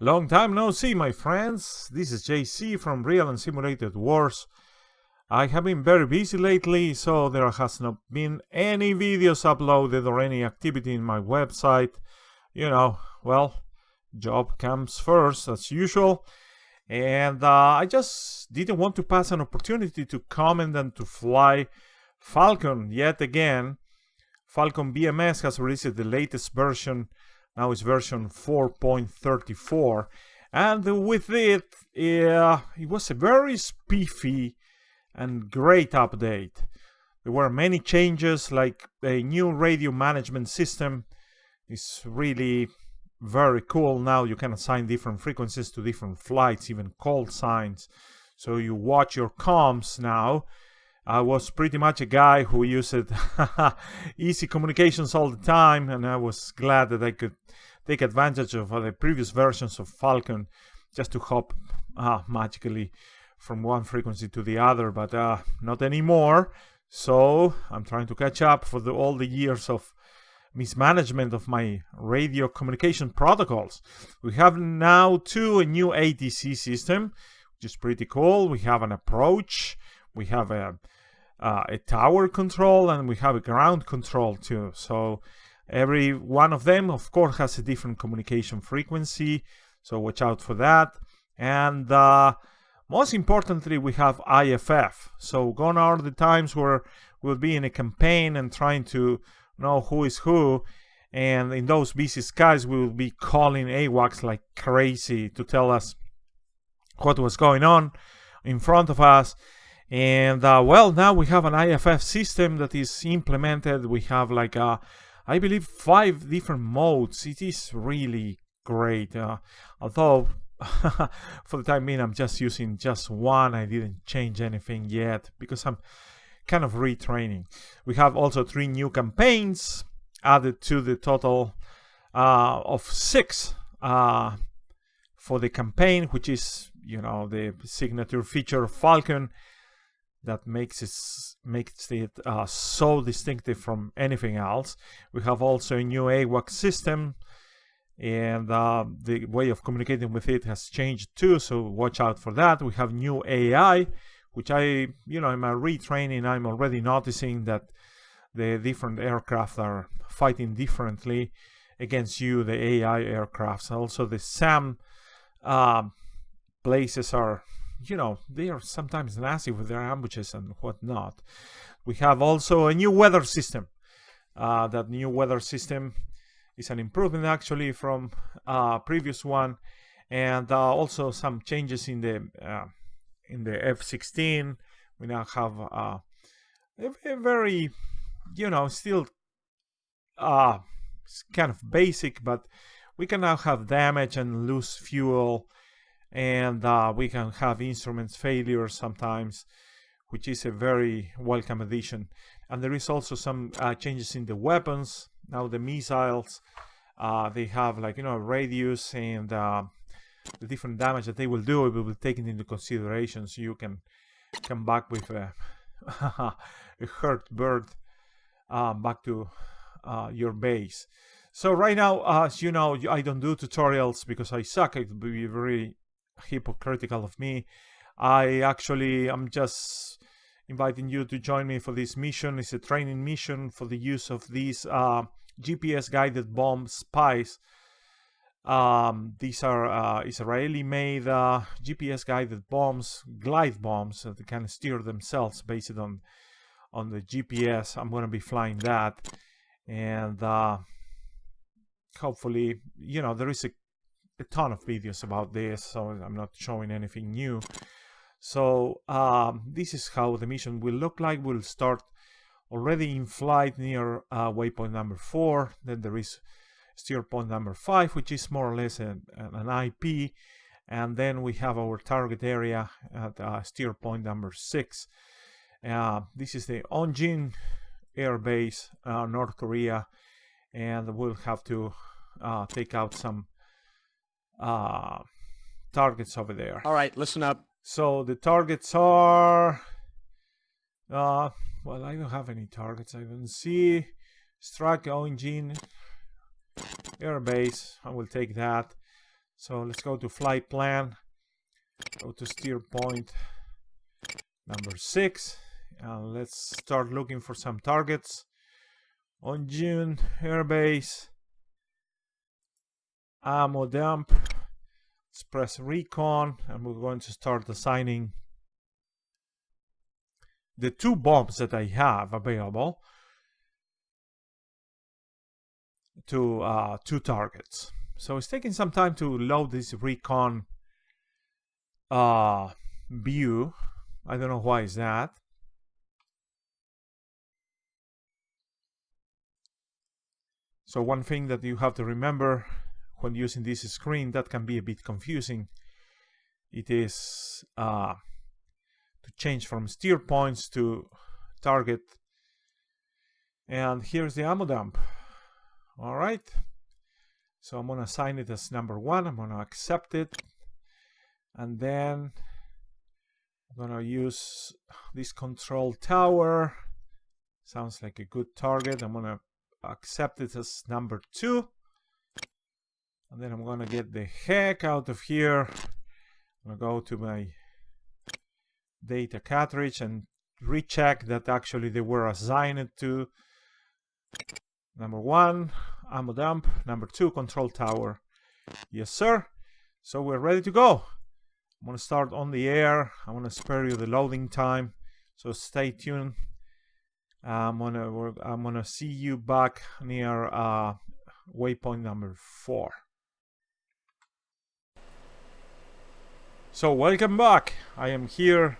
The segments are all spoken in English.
Long time no see, my friends. This is JC from Real and Simulated Wars. I have been very busy lately, so there has not been any videos uploaded or any activity in my website. Well, job comes first as usual. And I just didn't want to pass an opportunity to comment and to fly Falcon yet again. Falcon BMS has released the latest version. Now it's version 4.34, and with it was a very spiffy and great update. There were many changes, like a new radio management system. It's really very cool. Now you can assign different frequencies to different flights, even call signs, so you watch your comms now. I was pretty much a guy who used easy communications all the time, and I was glad that I could take advantage of the previous versions of Falcon just to hop magically from one frequency to the other, but not anymore. So I'm trying to catch up for all the years of mismanagement of my radio communication protocols. We have now a new ATC system, which is pretty cool. We have an approach, we have a tower control, and we have a ground control too. So every one of them, of course, has a different communication frequency, so watch out for that. And most importantly, we have IFF. So gone are the times where we'll be in a campaign and trying to know who is who, and in those busy skies we will be calling AWACS like crazy to tell us what was going on in front of us. And well, now we have an IFF system that is implemented. We have I believe 5 different modes. It is really great. Although for the time being I'm just using just one. I didn't change anything yet because I'm kind of retraining. We have also 3 new campaigns added to the total of 6 for the campaign, which is the signature feature of Falcon that makes it so distinctive from anything else. We have also a new AWACS system, and the way of communicating with it has changed too, so watch out for that. We have new AI, which in my retraining I'm already noticing that the different aircraft are fighting differently against you, the AI aircrafts. Also the SAM places are they are sometimes nasty with their ambushes and whatnot. We have also a new weather system. That new weather system is an improvement actually from previous one, and also some changes in the F-16. We now have a very still it's kind of basic, but we can now have damage and lose fuel, and we can have instruments failure sometimes, which is a very welcome addition. And there is also some changes in the weapons. Now the missiles, they have radius, and the different damage that they will do will be taken into consideration, so you can come back with a hurt bird back to your base. So right now, as you know, I don't do tutorials because I suck. It would be very hypocritical of me. I'm just inviting you to join me for this mission. It's a training mission for the use of these GPS guided bomb spies. These are Israeli made GPS guided bombs, glide bombs that they can steer themselves based on the GPS. I'm going to be flying that, and hopefully there is a ton of videos about this, so I'm not showing anything new. So this is how the mission will look like. We'll start already in flight near waypoint number 4. Then there is steer point number 5, which is more or less an IP, and then we have our target area at steer point number 6. This is the Onjin Air Base, North Korea, and we'll have to take out some targets over there. All right, listen up. So the targets are well, I don't have any targets. I don't see. Strike Onjin Air Base. I will take that. So let's go to flight plan, go to steer point number 6, and let's start looking for some targets on June airbase. Ammo dump. Let's press recon, and we're going to start assigning the 2 bombs that I have available to 2 targets. So it's taking some time to load this recon view. I don't know why is that. So one thing that you have to remember when using this screen that can be a bit confusing, it is to change from steer points to target. And here's the ammo dump. All right, so I'm gonna assign it as number 1. I'm gonna accept it, and then I'm gonna use this control tower. Sounds like a good target. I'm gonna accept it as number 2, and then I'm gonna get the heck out of here. I'm gonna go to my data cartridge and recheck that actually they were assigned to number 1 ammo dump, number 2 control tower. Yes sir. So we're ready to go. I'm gonna start on the air. I want to spare you the loading time, so stay tuned. I'm gonna see you back near waypoint number 4. So welcome back. I am here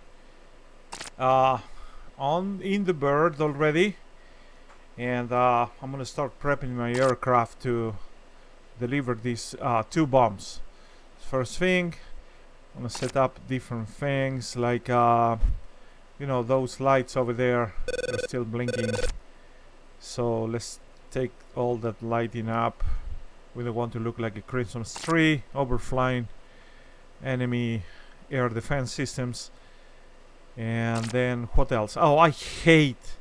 in the bird already, and I'm gonna start prepping my aircraft to deliver these 2 bombs. First thing, I'm gonna set up different things like you know, those lights over there, they're still blinking, so let's take all that lighting up. We don't want to look like a Christmas tree overflying enemy air defense systems. And then what else? Oh, I hate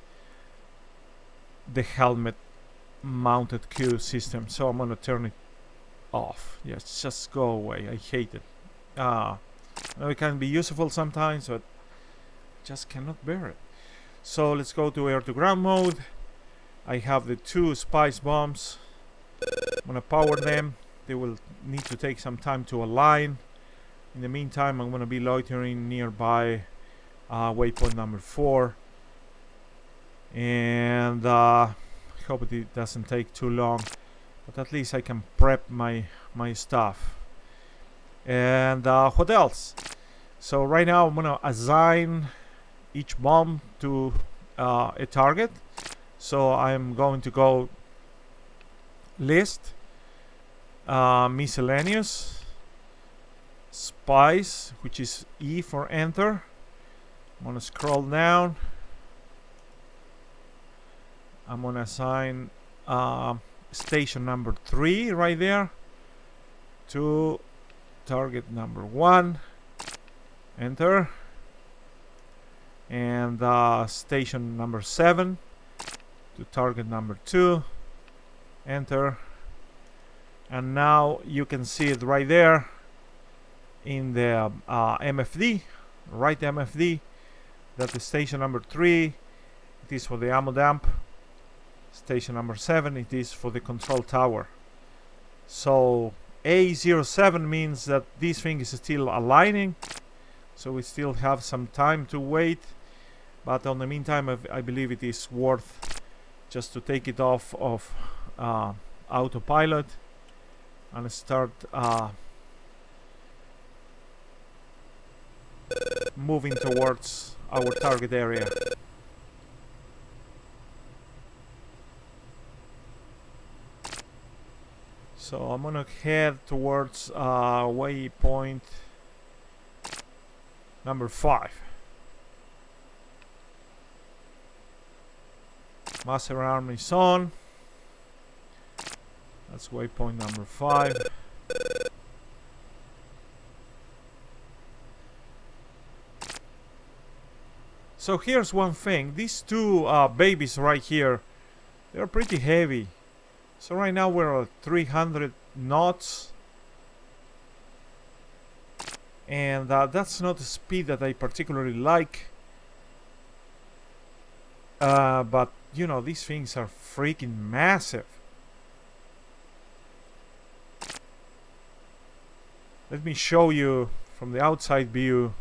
the helmet mounted Q system, so I'm gonna turn it off. Yes, just go away. I hate it. It can be useful sometimes, but just cannot bear it. So let's go to air to ground mode. I have the 2 spice bombs. I'm gonna power them. They will need to take some time to align. In the meantime, I'm gonna be loitering nearby waypoint number 4, and I hope it doesn't take too long, but at least I can prep my stuff. And what else? So right now I'm gonna assign each bomb to a target. So I'm going to go list, miscellaneous, spice, which is E for enter. I'm gonna scroll down. I'm gonna assign station number 3 right there to target number 1. Enter. And station number 7 to target number 2. Enter. And now you can see it right there in the MFD, right MFD, that the station number 3, it is for the ammo dump. Station number 7, it is for the control tower. So A07 means that this thing is still aligning, so we still have some time to wait. But in the meantime, I believe it is worth just to take it off of autopilot and start moving towards our target area. So I'm gonna head towards waypoint number 5. Master arm is on. That's waypoint number 5. So here's one thing. These 2 babies right here, they're pretty heavy. So right now we're at 300 knots. And that's not a speed that I particularly like. But, you know, these things are freaking massive. Let me show you from the outside view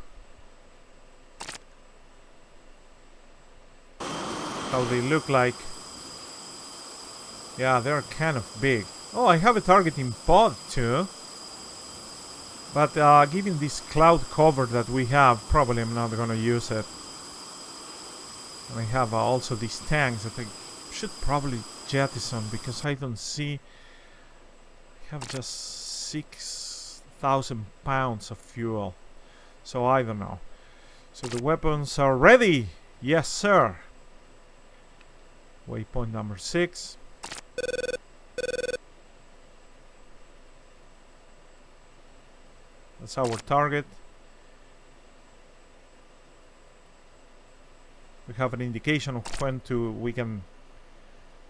how they look like. Yeah, they're kind of big. Oh, I have a targeting pod too. But given this cloud cover that we have, probably I'm not gonna use it. And I have also these tanks that I should probably jettison because I don't see. I have just 6,000 pounds of fuel. So I don't know. So the weapons are ready. Yes, sir. Waypoint number 6. That's our target. We have an indication of when we can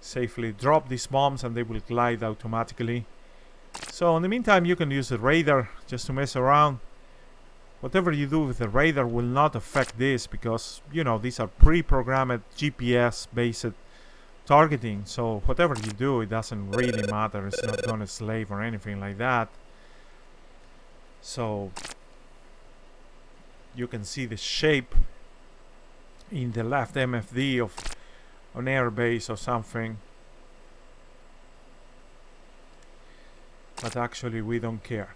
safely drop these bombs and they will glide automatically. So in the meantime you can use the radar just to mess around. Whatever you do with the radar will not affect this because, you know, these are pre-programmed GPS based targeting. So whatever you do, it doesn't really matter. It's not gonna slave or anything like that. So you can see the shape in the left MFD of an airbase or something, but actually we don't care.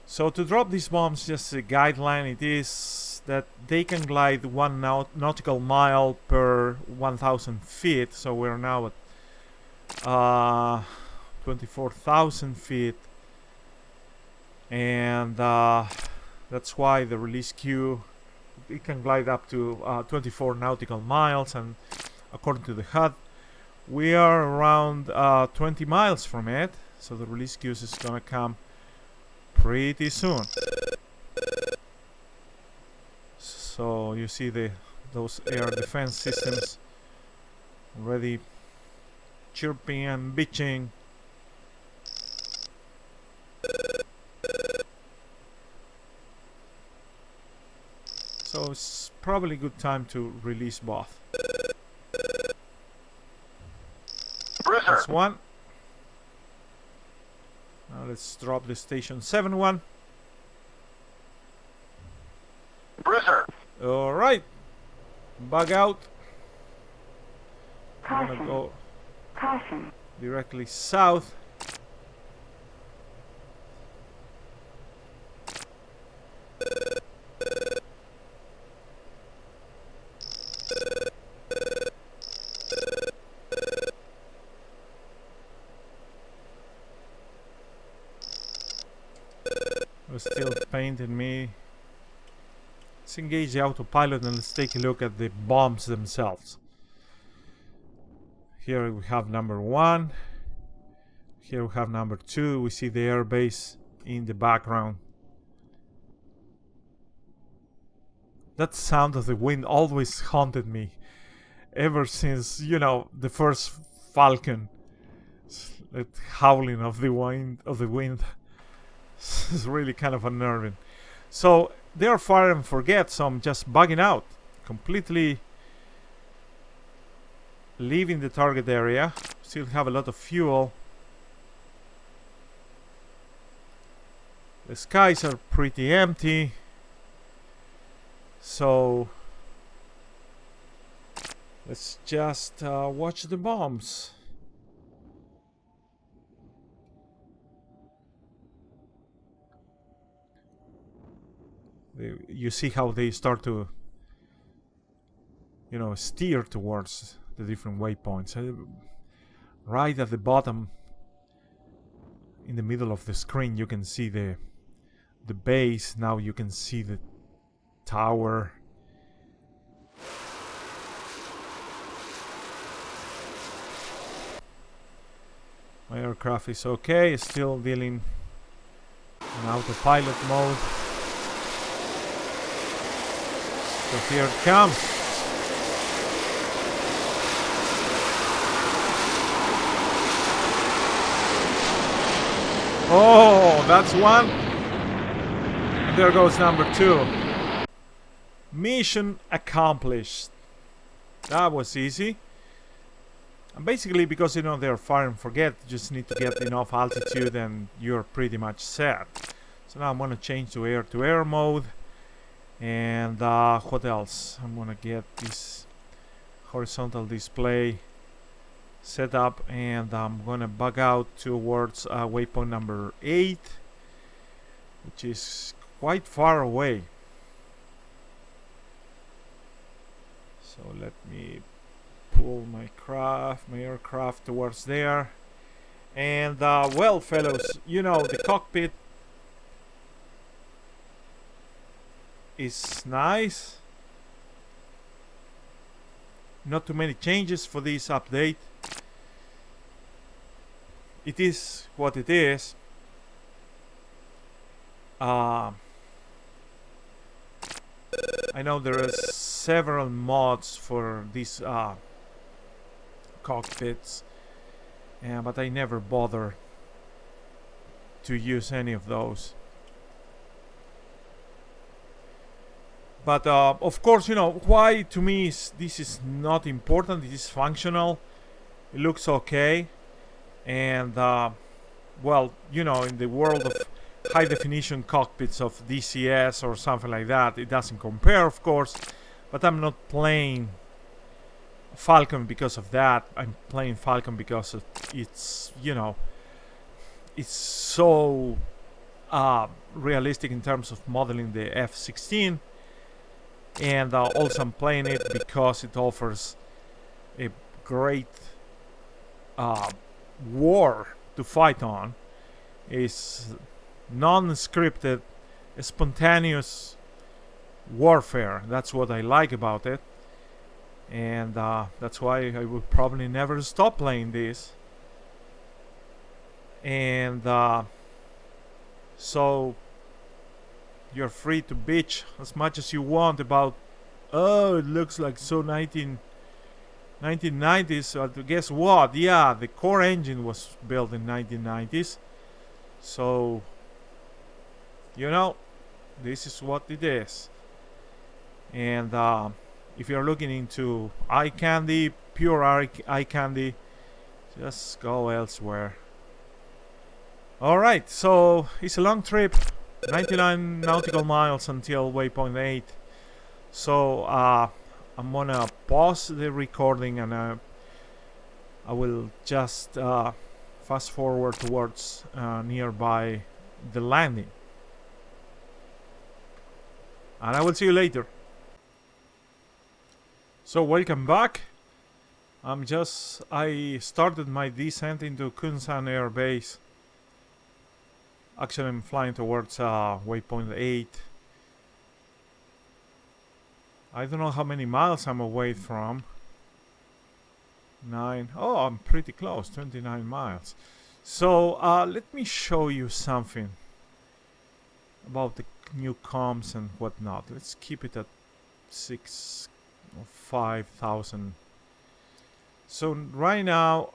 So to drop these bombs, just a guideline, it is that they can glide 1 nautical mile per 1,000 feet. So we're now at 24,000 feet. And that's why the release queue, it can glide up to 24 nautical miles, and according to the HUD we are around 20 miles from it, so the release queue is gonna come pretty soon. So you see those air defense systems already chirping and bitching. So it's probably a good time to release both. Bruiser. That's one. Now let's drop the station 7 one. Bruiser. Alright. Bug out. I'm Caution. gonna go Caution. directly south. Still painting me. Let's engage the autopilot and let's take a look at the bombs themselves. Here we have number 1. Here we have number 2. We see the airbase in the background. That sound of the wind always haunted me ever since, you know, the first Falcon. That howling of the wind. It's really kind of unnerving. So they are fire and forget, so I'm just bugging out, completely leaving the target area. Still have a lot of fuel. The skies are pretty empty, so let's just watch the bombs. You see how they start to, you know, steer towards the different waypoints. Right at the bottom, in the middle of the screen, you can see the base. Now you can see the tower. My aircraft is okay, still dealing in autopilot mode. So here it comes. Oh, that's one. There goes number 2. Mission accomplished. That was easy. And basically, because you know they're fire and forget, you just need to get enough altitude and you're pretty much set. So now I'm gonna change to air mode. And what else? I'm gonna get this horizontal display set up, and I'm gonna bug out towards waypoint number 8, which is quite far away. So let me pull my aircraft towards there. And well, fellows, you know, the cockpit is nice. Not too many changes for this update. It is what it is. I know there are several mods for these cockpits, but I never bother to use any of those. But of course, you know, why to me this is not important. It is functional. It looks okay. And well, you know, in the world of high definition cockpits of DCS or something like that, it doesn't compare, of course. But I'm not playing Falcon because of that. I'm playing Falcon because of it's, you know, it's so realistic in terms of modeling the F-16. And also I'm playing it because it offers a great war to fight on. Is non-scripted, spontaneous warfare. That's what I like about it, and that's why I will probably never stop playing this. And so you're free to bitch as much as you want about, oh, it looks like so 1990s. Guess what? Yeah, the core engine was built in 1990s. So, you know, this is what it is. And if you're looking into eye candy, pure eye candy, just go elsewhere. Alright, so it's a long trip. 99 nautical miles until waypoint 8. So I'm gonna pause the recording, and I will just fast forward towards nearby the landing, and I will see you later. So welcome back. I started my descent into Kunsan Air Base. Actually, I'm flying towards waypoint 8. I don't know how many miles I'm away from. 9. Oh, I'm pretty close. 29 miles. So let me show you something about the new comms and whatnot. Let's keep it at 6 or 5,000. So right now,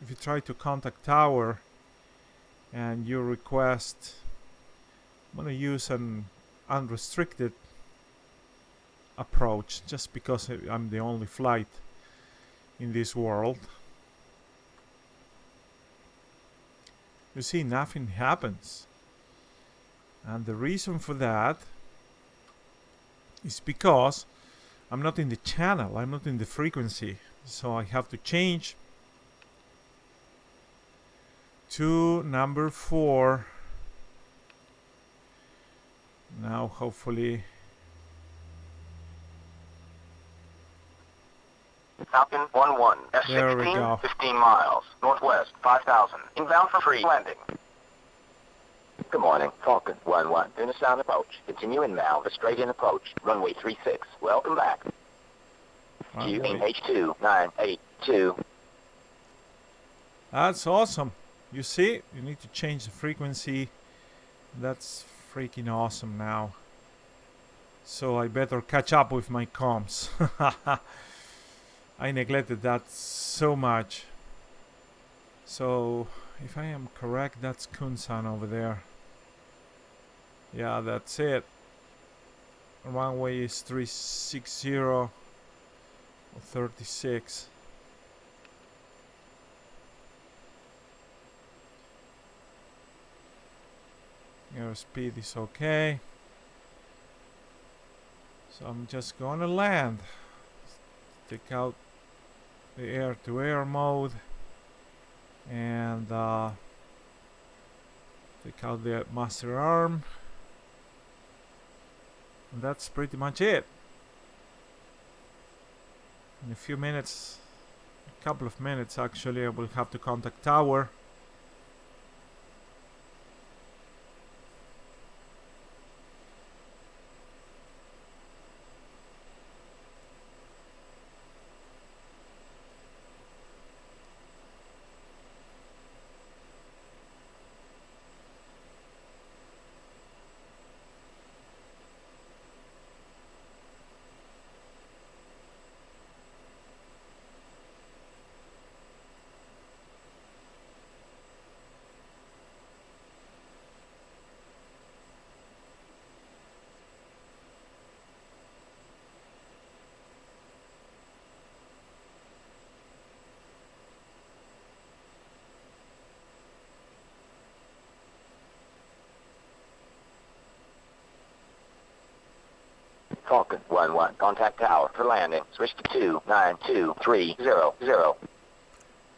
if you try to contact tower and you request, I'm gonna use an unrestricted approach just because I'm the only flight in this world. You see, nothing happens, and the reason for that is because I'm not in the channel, I'm not in the frequency, so I have to change to number 4. Now hopefully Falcon 1-1, There we go. F-16, 15 miles, northwest, 5,000, inbound for free landing. Good morning, Falcon 1-1, doing a sound approach. Continue inbound for straight in approach, runway 36. Welcome back. QNH2982. That's awesome. You see, you need to change the frequency. That's freaking awesome now. So I better catch up with my comms. I neglected that so much. So if I am correct, that's Kunsan over there. Yeah, that's it. Runway is 360 or 36. Your speed is okay. So I'm just gonna land. Take out the air-to-air mode and take out the master arm. And that's pretty much it. In a few minutes, a couple of minutes actually, I will have to contact tower. Falcon 1-1, contact tower for landing. Switch to 292300.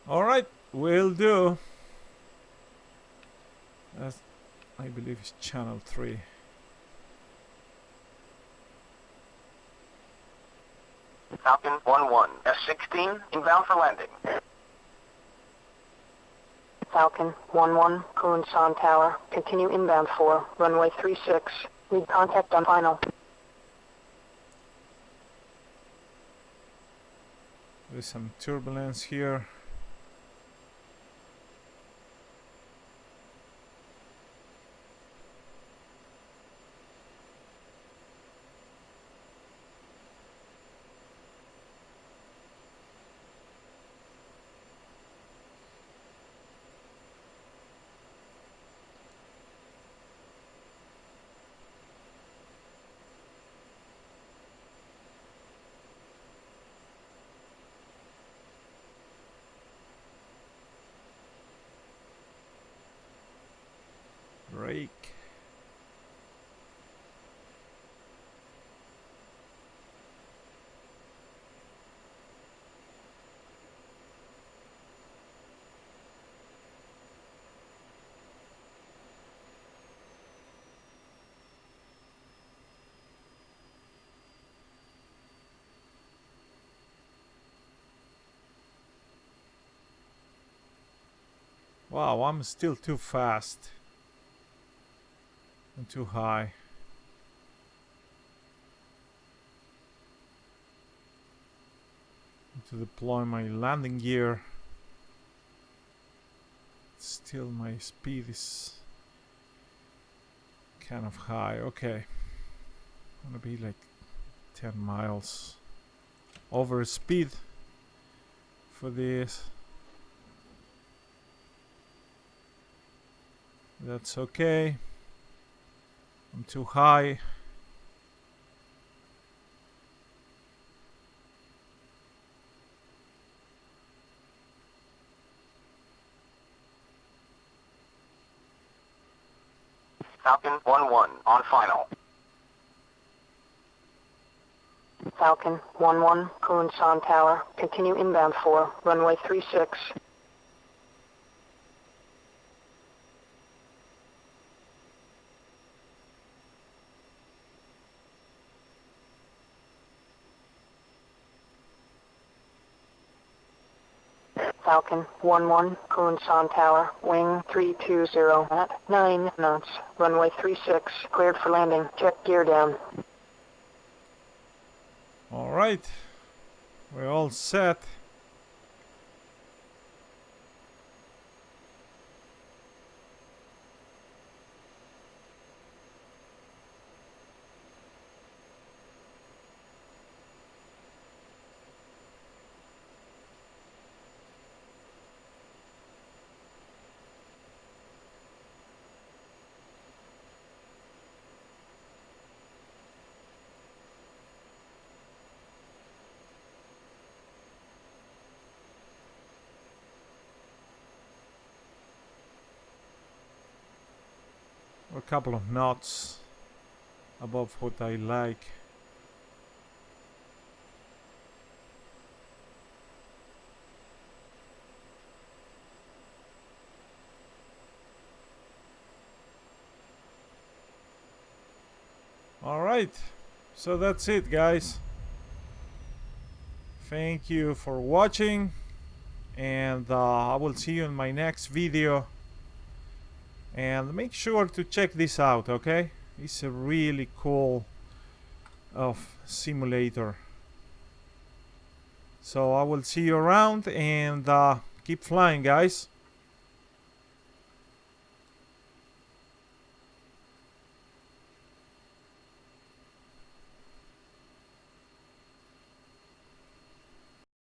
Alright, will do. That's, I believe it's channel 3. Falcon 1-1, F-16, inbound for landing. Falcon 1-1, Kunshan Tower. Continue inbound for runway 36. Need contact on final. There's some turbulence here. Break. Wow, I'm still too fast and too high. To deploy my landing gear. Still my speed is kind of high. Okay, I'm gonna be like 10 miles over speed for this. That's okay. I'm too high. Falcon 1-1, on final. Falcon 1-1, Kunshan Tower. Continue inbound for runway 36. Falcon 1-1, Kunshan Tower, wing 320 at 9 knots, runway 36, cleared for landing, check gear down. Alright, we're all set. a couple of knots above what I like. Alright, so that's it, guys. Thank you for watching, and I will see you in my next video. And make sure to check this out, okay? It's a really cool simulator. So I will see you around, and keep flying, guys.